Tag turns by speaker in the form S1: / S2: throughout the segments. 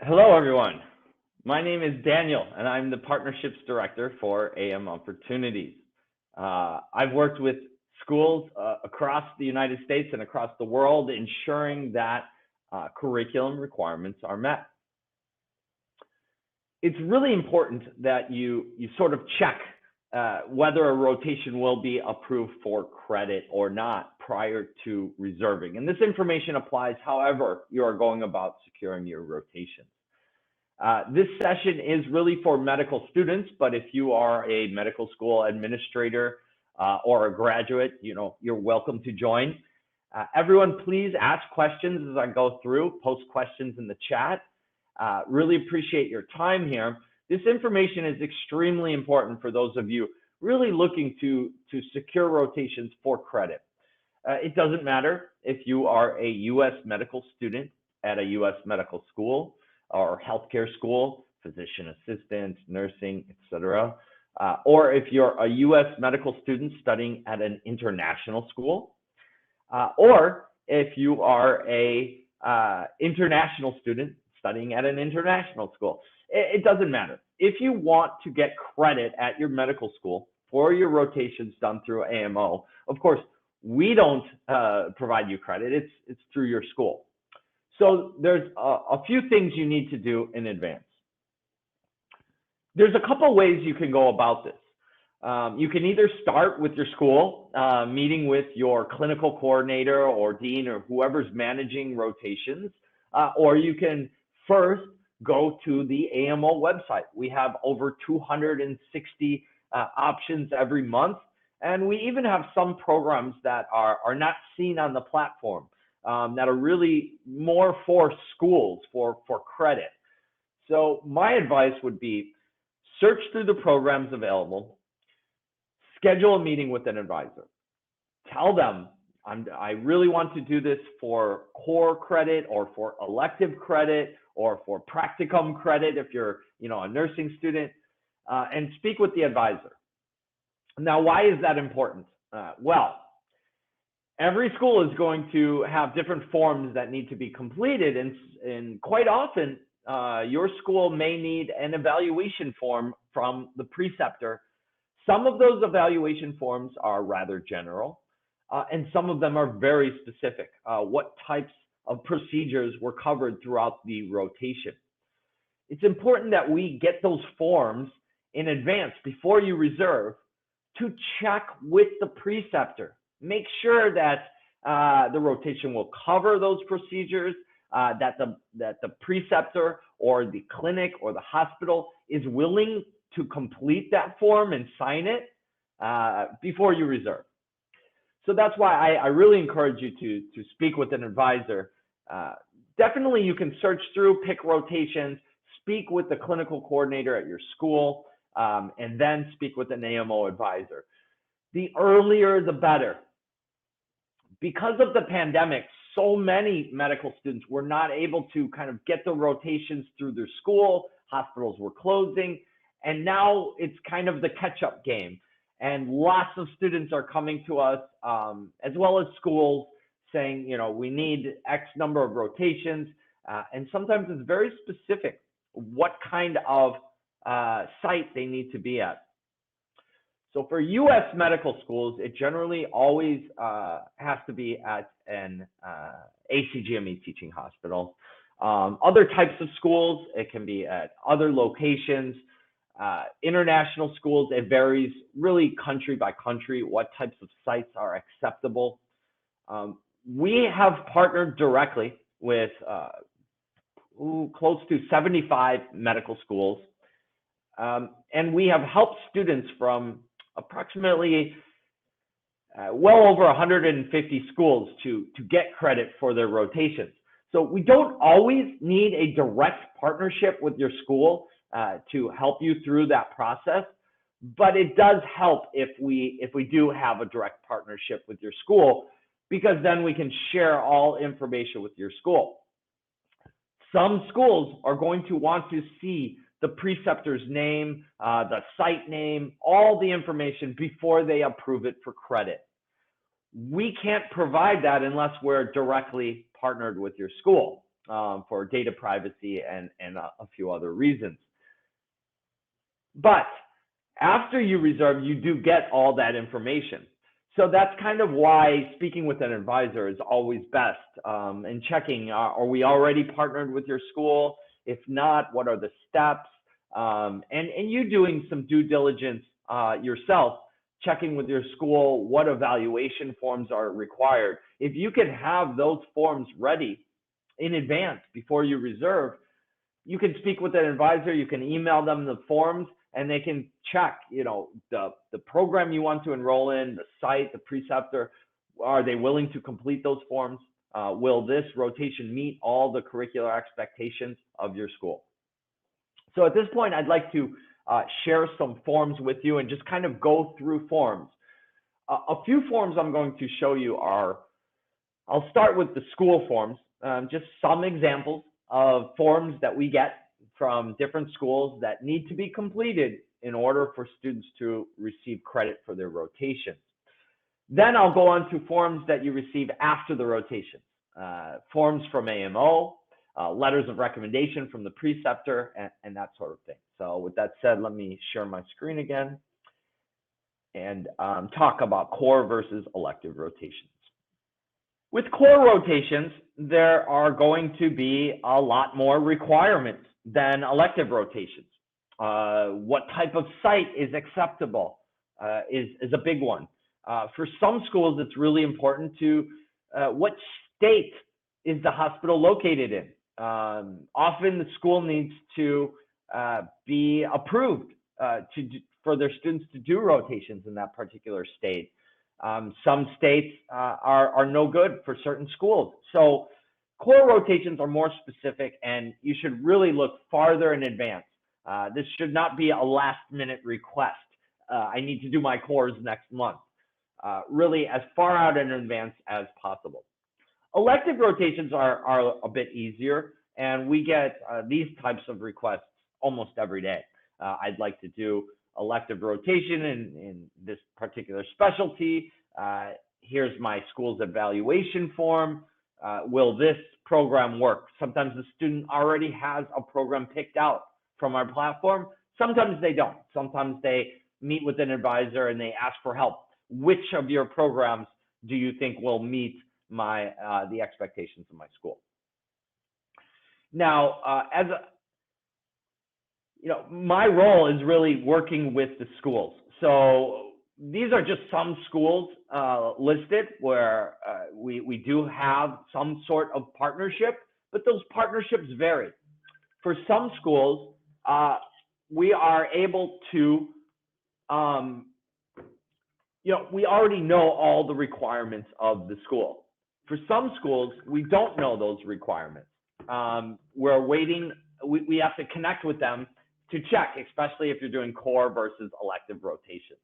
S1: Hello, everyone. My name is Daniel, and I'm the Partnerships Director for AM Opportunities. I've worked with schools across the United States and across the world, ensuring that curriculum requirements are met. It's really important that you sort of check whether a rotation will be approved for credit or not prior to reserving. And this information applies however you are going about securing your rotation. This session is really for medical students, but if you are a medical school administrator or a graduate, you're welcome to join. Everyone, please ask questions as I go through, post questions in the chat. Really appreciate your time here. This information is extremely important for those of you really looking to secure rotations for credit. It doesn't matter if you are a U.S. medical student at a U.S. medical school or healthcare school, physician assistant, nursing, etc., or if you're a U.S. medical student studying at an international school, or if you are a international student studying at an international school. It doesn't matter. If you want to get credit at your medical school for your rotations done through AMO, of course, we don't provide you credit. It's through your school. So there's a few things you need to do in advance. There's a couple ways you can go about this. You can either start with your school, meeting with your clinical coordinator or dean or whoever's managing rotations, or you can first go to the AMO website. We have over 260 options every month, and we even have some programs that are not seen on the platform that are really more for schools, for credit. So my advice would be search through the programs available, schedule a meeting with an advisor. Tell them, I really want to do this for core credit or for elective credit or for practicum credit if you're a nursing student, and speak with the advisor. Now, why is that important? Well, every school is going to have different forms that need to be completed, and quite often your school may need an evaluation form from the preceptor. Some of those evaluation forms are rather general, and some of them are very specific. What types of procedures were covered throughout the rotation? It's important that we get those forms in advance before you reserve to check with the preceptor. Make sure that the rotation will cover those procedures, that the preceptor or the clinic or the hospital is willing to complete that form and sign it before you reserve. So that's why I really encourage you to speak with an advisor. Definitely you can search through, pick rotations, speak with the clinical coordinator at your school, and then speak with an AMO advisor. The earlier, the better. Because of the pandemic, so many medical students were not able to kind of get the rotations through their school. Hospitals were closing, and now it's kind of the catch-up game. And lots of students are coming to us, as well as schools, saying, we need X number of rotations. And sometimes it's very specific what kind of site they need to be at. So for U.S. medical schools, it generally always has to be at an ACGME teaching hospital. Other types of schools, it can be at other locations. International schools, it varies really country by country what types of sites are acceptable. We have partnered directly with close to 75 medical schools, and we have helped students from approximately well over 150 schools to get credit for their rotations. So we don't always need a direct partnership with your school to help you through that process, but it does help if we do have a direct partnership with your school, because then we can share all information with your school. Some schools are going to want to see the preceptor's name, the site name, all the information before they approve it for credit. We can't provide that unless we're directly partnered with your school. for data privacy and a few other reasons. But after you reserve, you do get all that information. So that's kind of why speaking with an advisor is always best, and checking, are we already partnered with your school? If not, what are the steps? And you doing some due diligence yourself, checking with your school what evaluation forms are required. If you can have those forms ready in advance before you reserve, you can speak with an advisor, you can email them the forms, and they can check, the program you want to enroll in, the site, the preceptor. Are they willing to complete those forms? Will this rotation meet all the curricular expectations of your school? So at this point, I'd like to share some forms with you and just kind of go through forms. A few forms I'm going to show you are, I'll start with the school forms, just some examples of forms that we get from different schools that need to be completed in order for students to receive credit for their rotations. Then I'll go on to forms that you receive after the rotation, forms from AMO, letters of recommendation from the preceptor, and that sort of thing. So with that said, let me share my screen again and talk about core versus elective rotations. With core rotations, there are going to be a lot more requirements than elective rotations. What type of site is acceptable is a big one. For some schools, it's really important to what state is the hospital located in. Often the school needs to be approved for their students to do rotations in that particular state. Some states are no good for certain schools. So core rotations are more specific, and you should really look farther in advance. This should not be a last-minute request. I need to do my cores next month. Really as far out in advance as possible. Elective rotations are a bit easier, and we get these types of requests almost every day. I'd like to do elective rotation in this particular specialty. Here's my school's evaluation form. Will this program work? Sometimes the student already has a program picked out from our platform. Sometimes they don't. Sometimes they meet with an advisor and they ask for help. Which of your programs do you think will meet the expectations of my school? Now, my role is really working with the schools. So these are just some schools listed where we do have some sort of partnership, but those partnerships vary. For some schools, we are able to, we already know all the requirements of the school. For some schools, we don't know those requirements. We're waiting, we have to connect with them to check, especially if you're doing core versus elective rotations.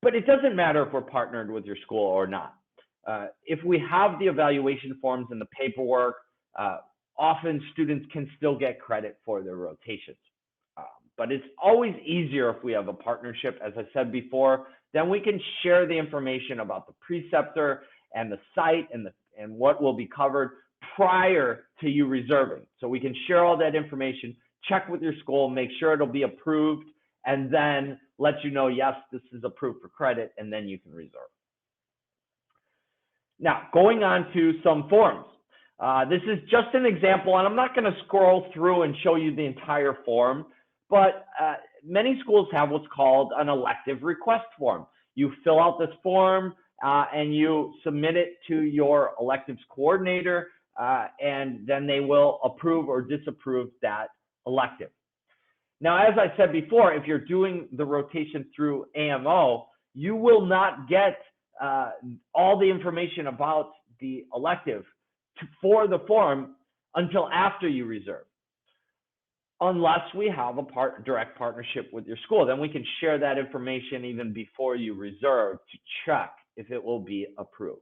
S1: But it doesn't matter if we're partnered with your school or not. If we have the evaluation forms and the paperwork, often students can still get credit for their rotations. But it's always easier if we have a partnership, as I said before. Then we can share the information about the preceptor and the site and what will be covered prior to you reserving. So we can share all that information, check with your school, make sure it'll be approved, and then let you know, yes, this is approved for credit, and then you can reserve. Now, going on to some forms. This is just an example, and I'm not going to scroll through and show you the entire form, but many schools have what's called an elective request form. You fill out this form and you submit it to your electives coordinator, and then they will approve or disapprove that elective. Now, as I said before, if you're doing the rotation through AMO, you will not get all the information about the elective for the form until after you reserve, unless we have a direct partnership with your school. Then we can share that information even before you reserve to check if it will be approved.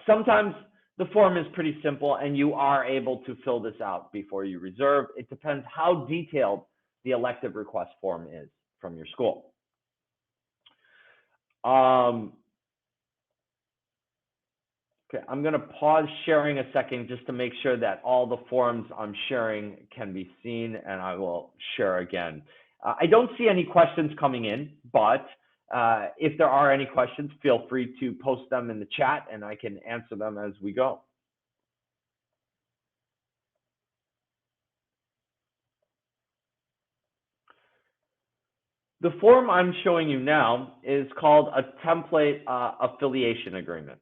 S1: Sometimes the form is pretty simple and you are able to fill this out before you reserve. It depends how detailed the elective request form is from your school. Okay, I'm going to pause sharing a second just to make sure that all the forms I'm sharing can be seen, and I will share again. I don't see any questions coming in, but if there are any questions, feel free to post them in the chat and I can answer them as we go. The form I'm showing you now is called a template affiliation agreement.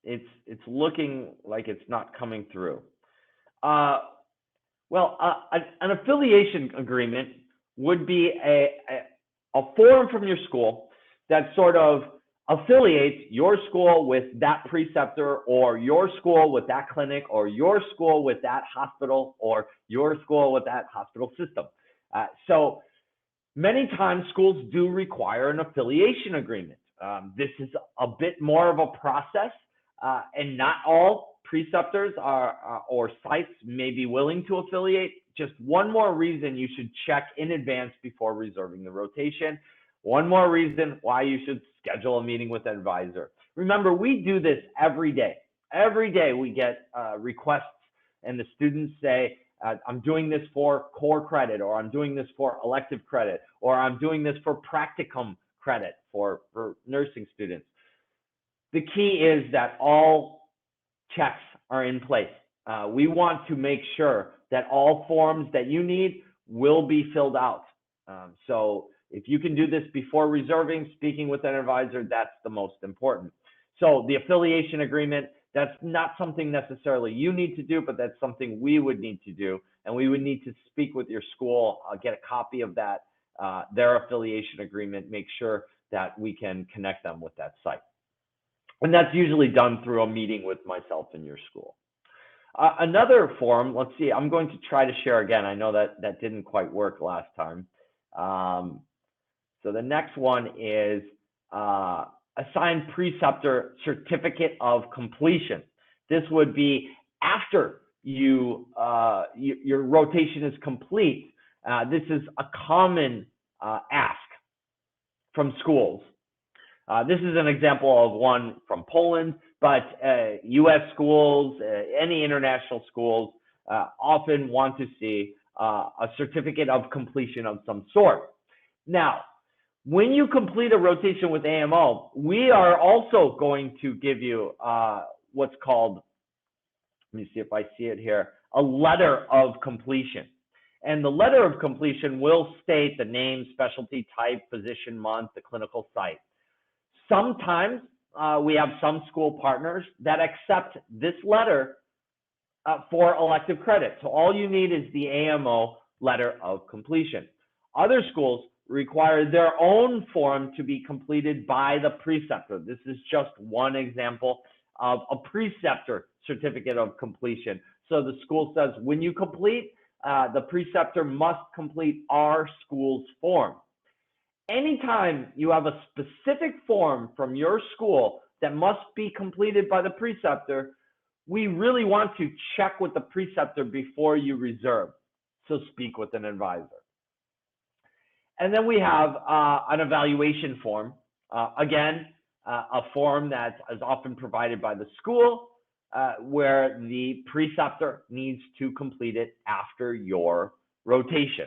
S1: It's looking like it's not coming through. Well, an affiliation agreement would be a form from your school that sort of affiliates your school with that preceptor, or your school with that clinic, or your school with that hospital, or your school with that hospital system. So many times schools do require an affiliation agreement. This is a bit more of a process, and not all preceptors or sites may be willing to affiliate. Just one more reason you should check in advance before reserving the rotation. One more reason why you should schedule a meeting with an advisor. Remember, we do this every day. Every day we get requests and the students say, I'm doing this for core credit, or I'm doing this for elective credit, or I'm doing this for practicum credit for nursing students. The key is that all checks are in place. We want to make sure that all forms that you need will be filled out. So if you can do this before reserving, speaking with an advisor, that's the most important. So the affiliation agreement, that's not something necessarily you need to do, but that's something we would need to do. And we would need to speak with your school, get a copy of that, their affiliation agreement, make sure that we can connect them with that site. And that's usually done through a meeting with myself and your school. Another form, let's see, I'm going to try to share again. I know that didn't quite work last time. So the next one is assigned preceptor certificate of completion. This would be after your rotation is complete. This is a common ask from schools. This is an example of one from Poland, but US schools, any international schools often want to see a certificate of completion of some sort. Now, when you complete a rotation with AMO, we are also going to give you what's called, let me see if I see it here, a letter of completion. And the letter of completion will state the name, specialty type, physician month, the clinical site. Sometimes we have some school partners that accept this letter for elective credit. So all you need is the AMO letter of completion. Other schools require their own form to be completed by the preceptor. This is just one example of a preceptor certificate of completion. So the school says, when you complete, the preceptor must complete our school's form. Anytime you have a specific form from your school that must be completed by the preceptor, we really want to check with the preceptor before you reserve. So speak with an advisor. And then we have an evaluation form. Again, a form that is often provided by the school where the preceptor needs to complete it after your rotation.